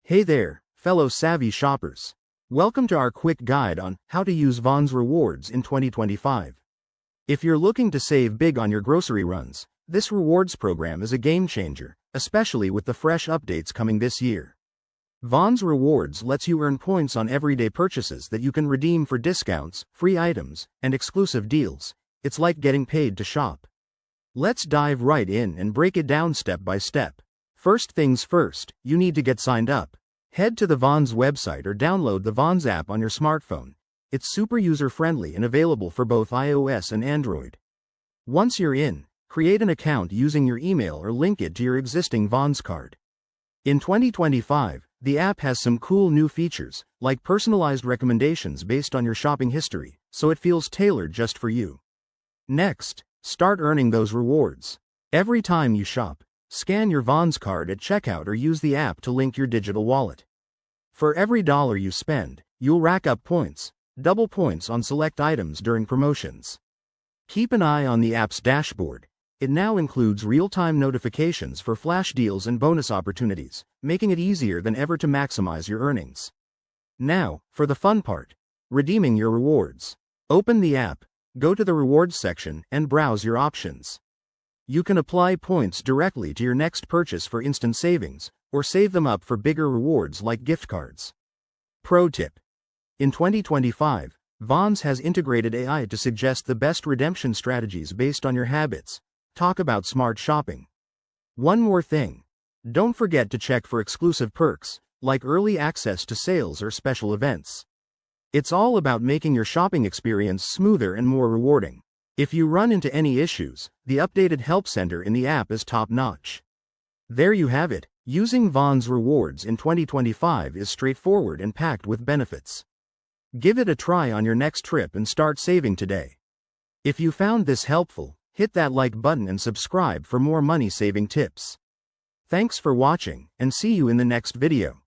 Hey there, fellow savvy shoppers. Welcome to our quick guide on how to use Vaughn's rewards in 2025. If you're looking to save big on your grocery runs, this rewards program is a game changer, especially with the fresh updates coming this year. Vaughn's rewards lets you earn points on everyday purchases that you can redeem for discounts, free items, and exclusive deals. It's like getting paid to shop. Let's dive right in and break it down step by step. First things first, you need to get signed up. Head to the Vaughn's website or download the Vaughn's app on your smartphone. It's super user-friendly and available for both iOS and Android. Once you're in, create an account using your email or link it to your existing Vaughn's card. In 2025, the app has some cool new features, like personalized recommendations based on your shopping history, so it feels tailored just for you. Next, start earning those rewards. Every time you shop, scan your Vaughn's card at checkout or use the app to link your digital wallet. For every dollar you spend, you'll rack up points, double points on select items during promotions. Keep an eye on the app's dashboard. It now includes real-time notifications for flash deals and bonus opportunities, making it easier than ever to maximize your earnings. Now, for the fun part, redeeming your rewards. Open the app, go to the rewards section, and browse your options. You can apply points directly to your next purchase for instant savings, or save them up for bigger rewards like gift cards. Pro tip: in 2025, Vaughn's has integrated AI to suggest the best redemption strategies based on your habits. Talk about smart shopping. One more thing. Don't forget to check for exclusive perks, like early access to sales or special events. It's all about making your shopping experience smoother and more rewarding. If you run into any issues, the updated help center in the app is top-notch. There you have it. Using Vaughn's rewards in 2025 is straightforward and packed with benefits. Give it a try on your next trip and start saving today. If you found this helpful, hit that like button and subscribe for more money-saving tips. Thanks for watching, and see you in the next video.